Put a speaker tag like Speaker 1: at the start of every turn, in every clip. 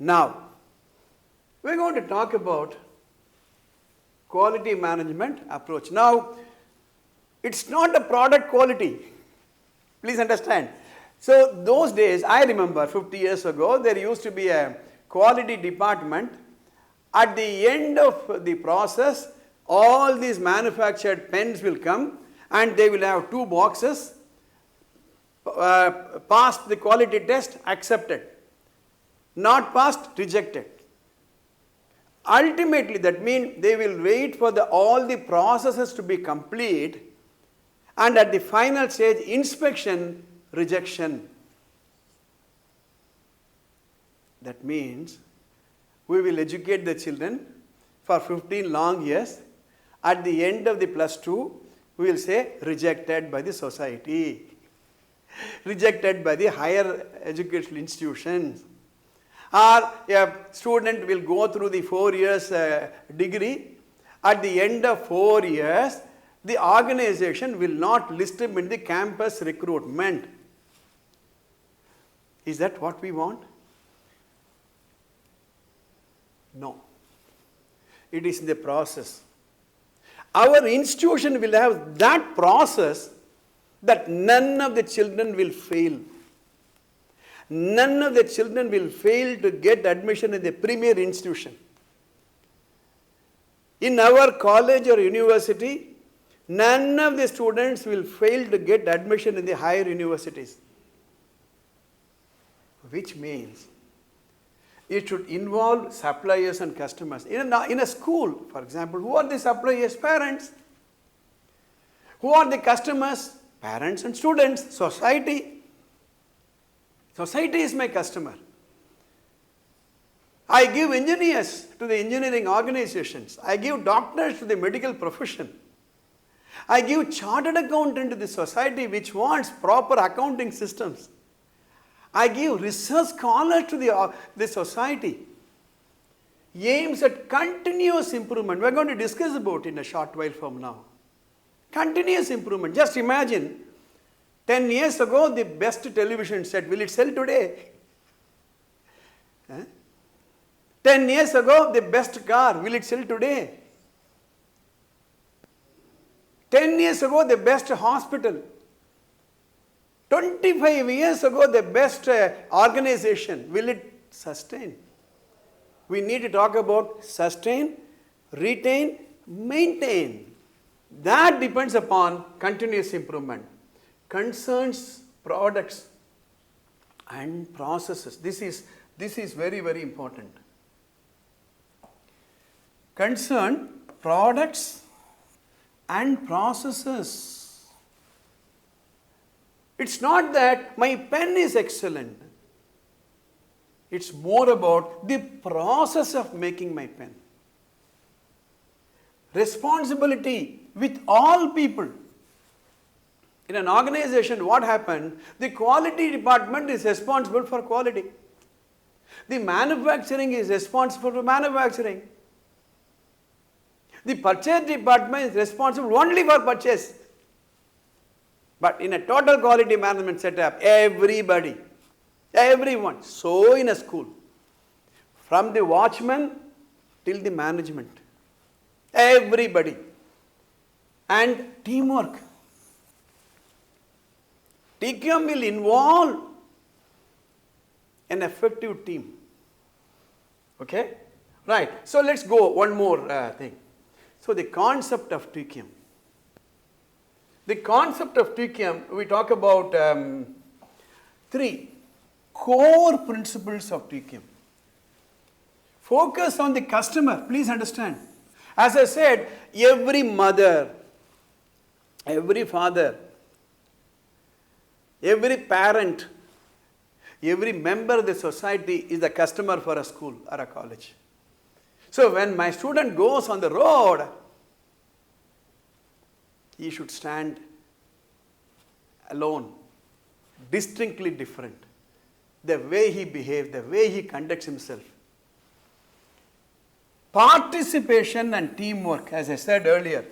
Speaker 1: Now, we're going to talk about quality management approach. Now, it's not a product quality. Please understand. So, those days, I remember 50 years ago, there used to be a quality department. At the end of the process, all these manufactured pens will come and they will have two boxes, passed the quality test, accepted, not passed, rejected. Ultimately, that means they will wait for all the processes to be complete, and at the final stage, inspection, rejection. That means we will educate the children for 15 long years. At the end of the +2, we will say rejected by the society, rejected by the higher educational institutions. Or a student will go through the 4 years degree. At the end of 4 years, the organization will not list him in the campus recruitment. Is that what we want? No. It is in the process. Our institution will have that process that none of the children will fail. None of the children will fail to get admission in the premier institution. In our college or university, none of the students will fail to get admission in the higher universities. Which means it should involve suppliers and customers. In a school, for example, who are the suppliers? Parents. Who are the customers? Parents and students, society. Society is my customer. I give engineers to the engineering organizations. I give doctors to the medical profession. I give chartered accountant to the society which wants proper accounting systems. I give research scholars to the society. Aims at continuous improvement. We are going to discuss about it in a short while from now. Continuous improvement. Just imagine, 10 years ago, the best television set, will it sell today? 10 years ago, the best car, will it sell today? 10 years ago, the best hospital. 25 years ago, the best organization, will it sustain? We need to talk about sustain, retain, maintain. That depends upon continuous improvement. Concerns products and processes. This is very, very important. Concern products and processes. It's not that my pen is excellent. It's more about the process of making my pen. Responsibility with all people. In an organization, what happened? The quality department is responsible for quality. The manufacturing is responsible for manufacturing. The purchase department is responsible only for purchase. But in a total quality management setup, everybody, everyone, so in a school, from the watchman till the management, everybody, and teamwork. TQM will involve an effective team. Okay? Right. So let's go one more thing. So the concept of TQM. The concept of TQM, we talk about 3 core principles of TQM. Focus on the customer. Please understand. As I said, every mother, every father, every parent, every member of the society is a customer for a school or a college. So when my student goes on the road, he should stand alone, distinctly different. The way he behaves, the way he conducts himself. Participation and teamwork, as I said earlier.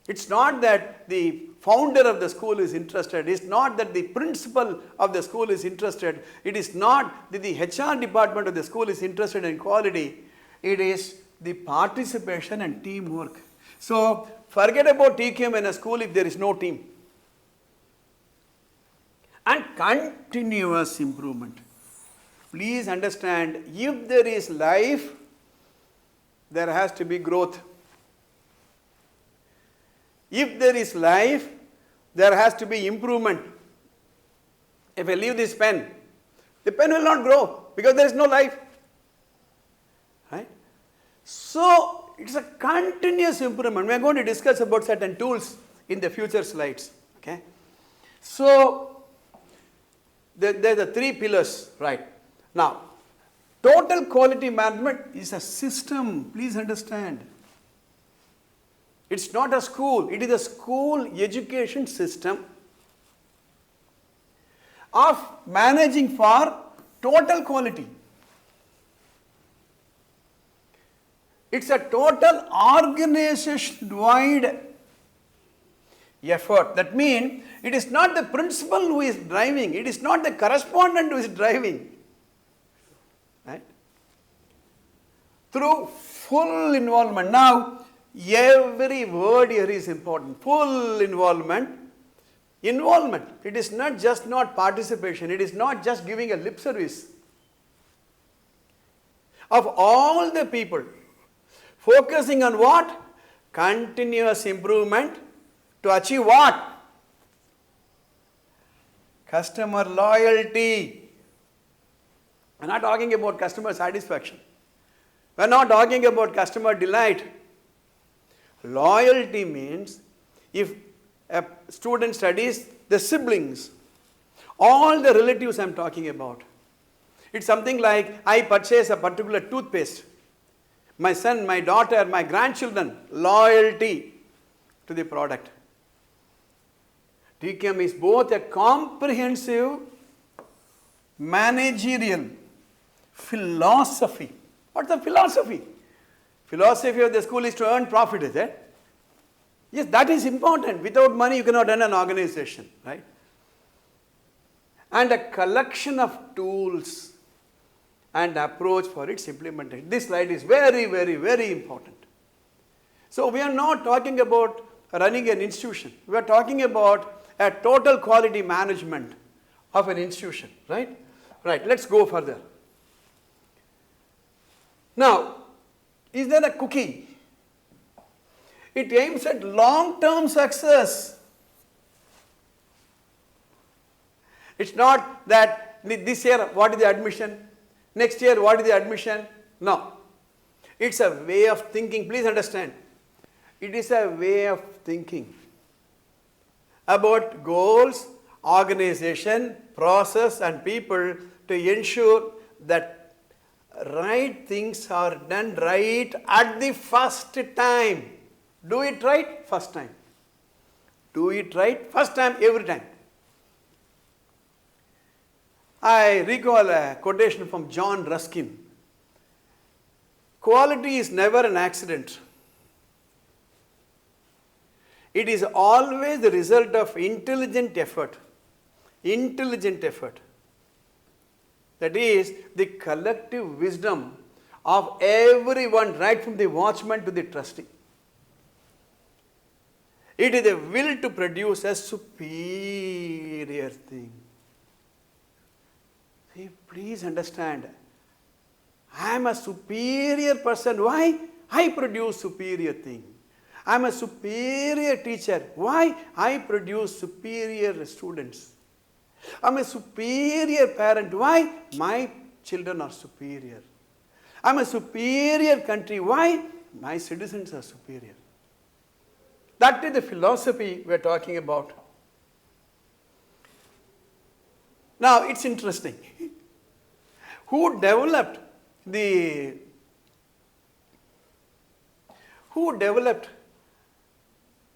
Speaker 1: It's not that the founder of the school is interested. It's not that the principal of the school is interested. It is not that the HR department of the school is interested in quality. It is the participation and teamwork. So forget about TQM in a school if there is no team. And continuous improvement. Please understand, if there is life, there has to be growth. If there is life, there has to be improvement. If I leave this pen, the pen will not grow because there is no life. Right? So, it is a continuous improvement. We are going to discuss about certain tools in the future slides. Okay? So, there are the three pillars. Right? Now, total quality management is a system. Please understand. It's not a school. It is a school education system of managing for total quality. It's a total organization-wide effort. That means it is not the principal who is driving. It is not the correspondent who is driving. Right? Through full involvement. Now, every word here is important. Full involvement. Involvement. It is not just not participation. It is not just giving a lip service. Of all the people, focusing on what? Continuous improvement to achieve what? Customer loyalty. We are not talking about customer satisfaction. We are not talking about customer delight. Loyalty means if a student studies, the siblings, all the relatives I am talking about. It's something like I purchase a particular toothpaste. My son, my daughter, my grandchildren, loyalty to the product. TQM is both a comprehensive managerial philosophy. What's the philosophy? Philosophy of the school is to earn profit, is it? Yes, that is important. Without money, you cannot run an organization, right? And a collection of tools and approach for its implementation. This slide is very, very, very important. So we are not talking about running an institution. We are talking about a total quality management of an institution, right? Right, let's go further. Now, is there a cookie? It aims at long-term success. It's not that this year what is the admission, next year what is the admission. No. It's a way of thinking. Please understand. It is a way of thinking about goals, organization, process and people to ensure that right things are done right at the first time. Do it right first time. Do it right first time, every time. I recall a quotation from John Ruskin. Quality is never an accident. It is always the result of intelligent effort. Intelligent effort. That is the collective wisdom of everyone, right from the watchman to the trustee. It is the will to produce a superior thing. See, please understand. I am a superior person. Why? I produce superior thing. I am a superior teacher. Why? I produce superior students. I am a superior parent. Why? My children are superior. I am a superior country. Why? My citizens are superior. That is the philosophy we are talking about. Now, it's interesting. Who developed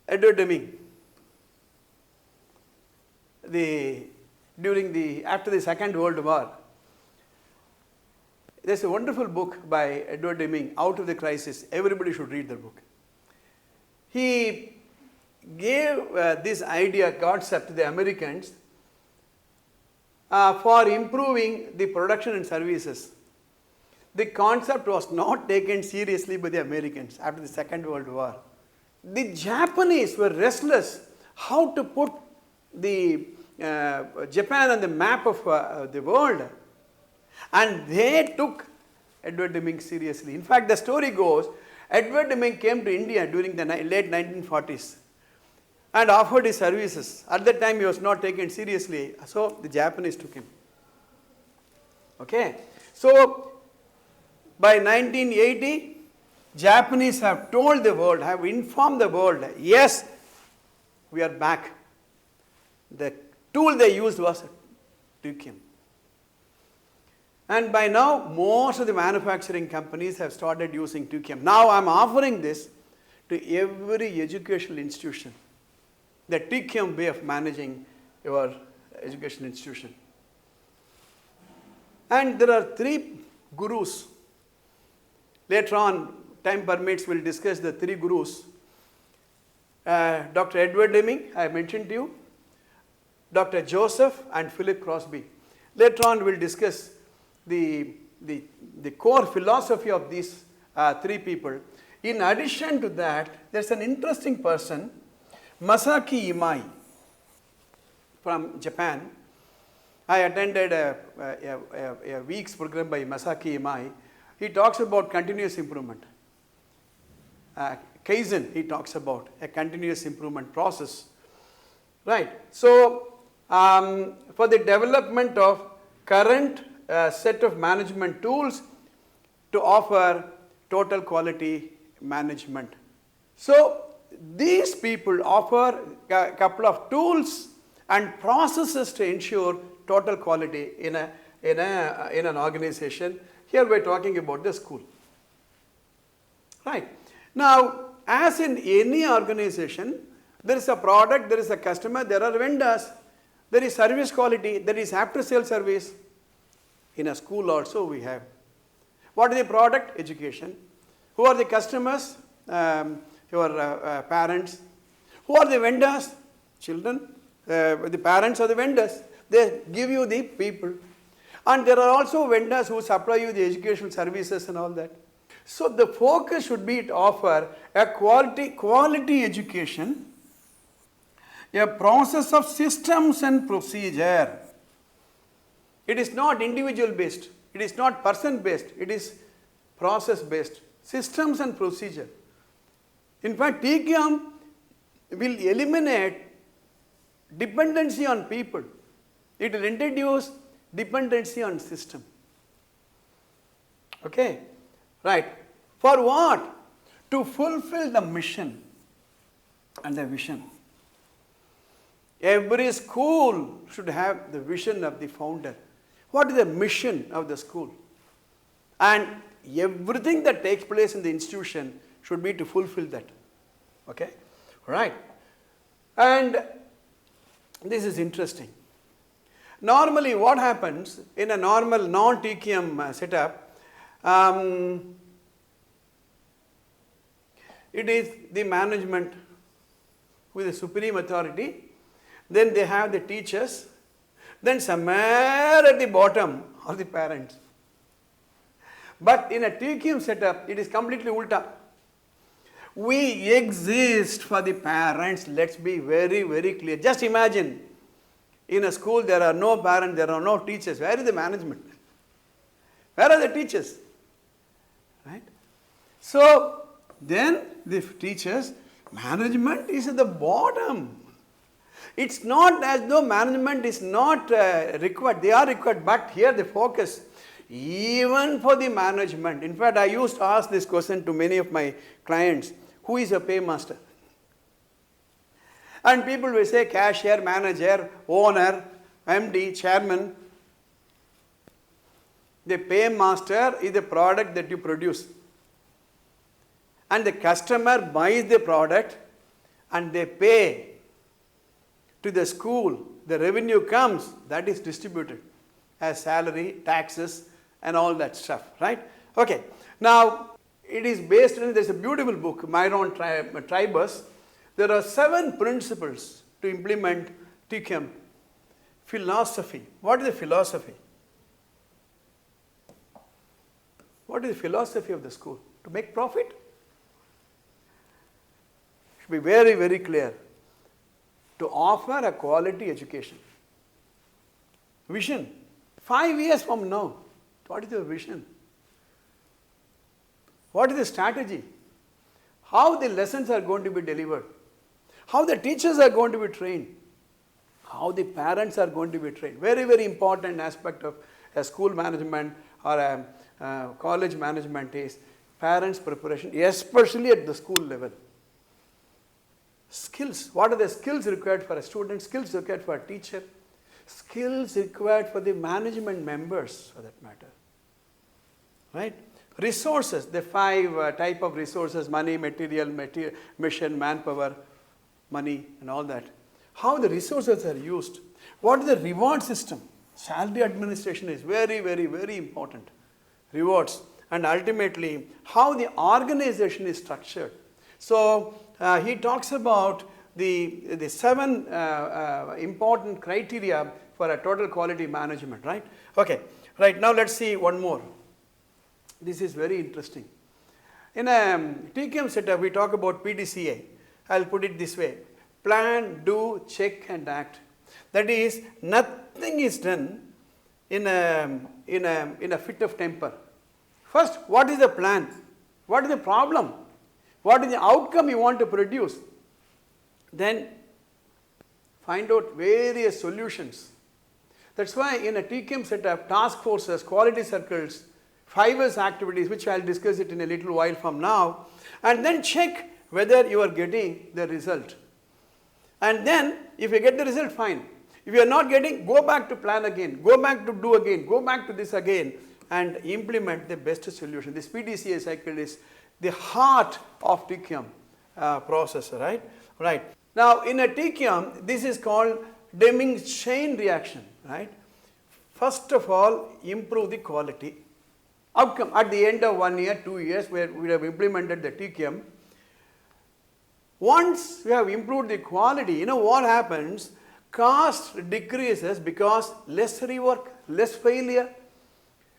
Speaker 1: Edward Deming after the Second World War? There's a wonderful book by Edward Deming, Out of the Crisis. Everybody should read the book. He gave this idea, concept to the Americans for improving the production and services. The concept was not taken seriously by the Americans after the Second World War. The Japanese were restless how to put the Japan on the map of the world, and they took Edward Deming seriously. In fact, the story goes, Edward Deming came to India during the late 1940s and offered his services. At that time he was not taken seriously, so the Japanese took him. Okay, so by 1980, Japanese have told the world, have informed the world, yes, we are back. The tool they used was tritium. And by now, most of the manufacturing companies have started using tritium. Now I am offering this to every educational institution, the tritium way of managing your education institution. And there are 3 gurus. Later on, time permits, we will discuss the 3 gurus. Dr. Edward Deming, I mentioned to you, Dr. Joseph and Philip Crosby. Later on, we will discuss the core philosophy of these 3 people. In addition to that, there is an interesting person, Masaki Imai from Japan. I attended a week's program by Masaki Imai. He talks about continuous improvement. Kaizen, he talks about a continuous improvement process. Right. So, for the development of current set of management tools to offer total quality management. So, these people offer a couple of tools and processes to ensure total quality in an organization. Here we are talking about the school. Right. Now, as in any organization, there is a product, there is a customer, there are vendors, there is service quality, there is after sale service. In a school also we have. What is the product? Education. Who are the customers? Your parents. Who are the vendors? Children. The parents are the vendors. They give you the people. And there are also vendors who supply you the educational services and all that. So the focus should be to offer a quality education, a process of systems and procedure. It is not individual based, it is not person based, it is process based, systems and procedure. In fact, TCAM will eliminate dependency on people. It will introduce dependency on system. Okay, right. For what? To fulfill the mission and the vision. Every school should have the vision of the founder. What is the mission of the school? And everything that takes place in the institution should be to fulfill that. Okay, right. And this is interesting. Normally what happens in a normal non-TQM setup, it is the management with the supreme authority, then they have the teachers, then somewhere at the bottom are the parents. But in a TQM setup, it is completely ulta. We exist for the parents, let's be very, very clear. Just imagine, in a school there are no parents, there are no teachers. Where is the management? Where are the teachers? Right? So, then the teachers, management is at the bottom. It's not as though management is not required. They are required, but here the focus, even for the management. In fact, I used to ask this question to many of my clients. Who is a paymaster? And people will say cashier, manager, owner, MD, chairman. The paymaster is the product that you produce. And the customer buys the product and they pay to the school. The revenue comes, that is distributed as salary, taxes and all that stuff, right? Okay. Now, it is based on, there is a beautiful book, Myron Tribus, There are 7 principles to implement TChem philosophy. What is the philosophy? What is the philosophy of the school? To make profit? Should be very, very clear. To offer a quality education. Vision. 5 years from now, what is your vision? What is the strategy? How the lessons are going to be delivered? How the teachers are going to be trained? How the parents are going to be trained? Very, very important aspect of a school management or a college management is parents' preparation, especially at the school level. Skills. What are the skills required for a student? Skills required for a teacher? Skills required for the management members, for that matter. Right? Resources. The 5 type of resources: money, material, mission, manpower, money, and all that. How the resources are used. What is the reward system? Salary administration is very, very, very important. Rewards. And ultimately, how the organization is structured. So, he talks about the 7 important criteria for a total quality management, right? Okay, right, now let's see one more. This is very interesting. In a TChem setup, we talk about PDCA. I'll put it this way: plan, do, check, and act. That is, nothing is done in a fit of temper. First, what is the plan? What is the problem? What is the outcome you want to produce? Then find out various solutions. That's why in a TChem setup, task forces, quality circles, 5S activities, which I'll discuss it in a little while from now, and then check whether you are getting the result. And then, if you get the result, fine. If you are not getting, go back to plan again, go back to do again, go back to this again, and implement the best solution. This PDCA cycle is the heart of TChem process, right? Right. Now, in a TChem, this is called Diminishing chain reaction, right? First of all, improve the quality. Outcome at the end of 1 year, 2 years, where we have implemented the TChem. Once we have improved the quality, you know what happens? Cost decreases because less rework, less failure.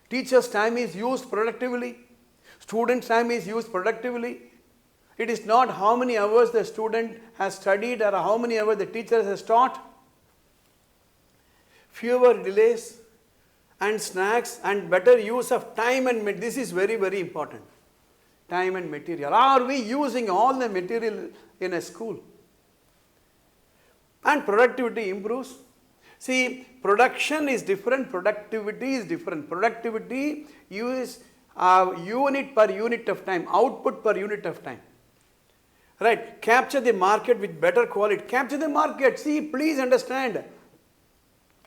Speaker 1: Teacher's time is used productively. Student's time is used productively. It is not how many hours the student has studied or how many hours the teacher has taught. Fewer delays and snacks and better use of time and material. This is very, very important. Time and material. Are we using all the material in a school? And productivity improves. See, production is different, productivity is different. Productivity is unit per unit of time, output per unit of time. Right? Capture the market with better quality. Capture the market. See, please understand,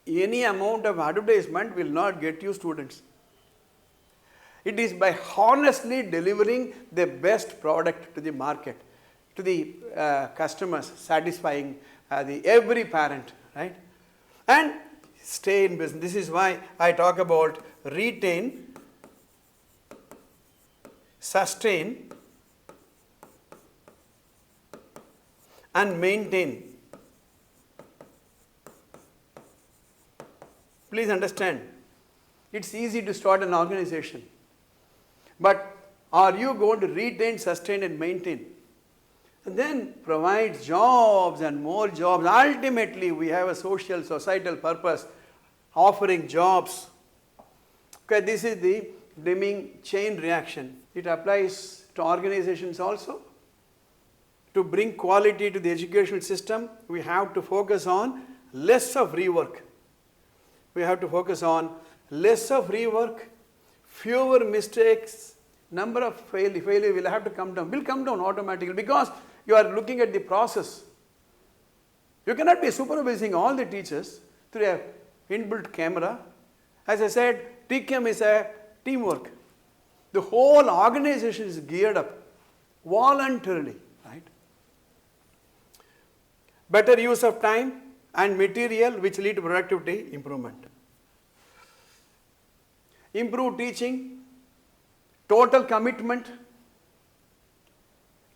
Speaker 1: any amount of advertisement will not get you students. It is by honestly delivering the best product to the market, to the customers, satisfying every parent, right? And stay in business. This is why I talk about retain, sustain, and maintain. Please understand, it's easy to start an organization, but are you going to retain, sustain, and maintain? And then provide jobs and more jobs. Ultimately, we have a social, societal purpose, offering jobs. Okay, this is the Diminishing chain reaction. It applies to organizations also. To bring quality to the educational system, we have to focus on less of rework. We have to focus on less of rework, fewer mistakes, number of failure will have to come down, will come down automatically because you are looking at the process. You cannot be supervising all the teachers through an inbuilt camera. As I said, TChem is a teamwork. The whole organization is geared up voluntarily, right? Better use of time and material which lead to productivity improvement. Improve teaching, total commitment,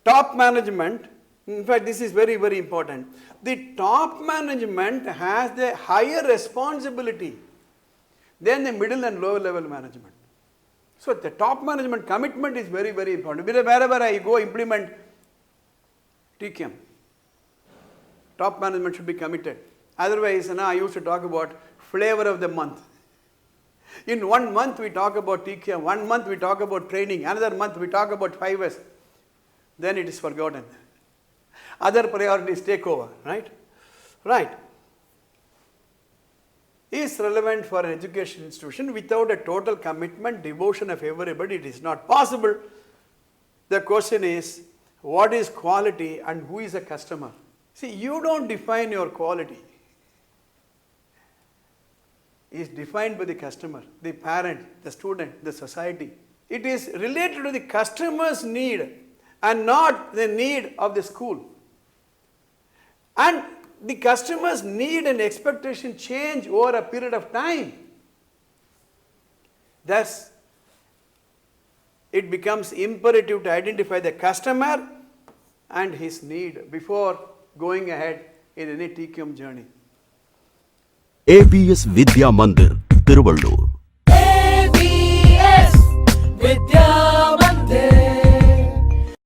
Speaker 1: top management In fact, this is very, very important. The top management has the higher responsibility than the middle and lower level management. So the top management commitment is very, very important. Wherever I go implement TQM, top management should be committed. Otherwise, I used to talk about flavor of the month. In 1 month we talk about TQM, 1 month we talk about training, another month we talk about 5S. Then it is forgotten. Other priorities take over, right? Right. Is relevant for an education institution without a total commitment, devotion of everybody. It is not possible. The question is, what is quality and who is a customer? See, you don't define your quality. It is defined by the customer, the parent, the student, the society. It is related to the customer's need and not the need of the school. And the customer's need and expectation change over a period of time. Thus, it becomes imperative to identify the customer and his need before going ahead in any TQM journey.
Speaker 2: ABS Vidya Mandir, Tiruvallur.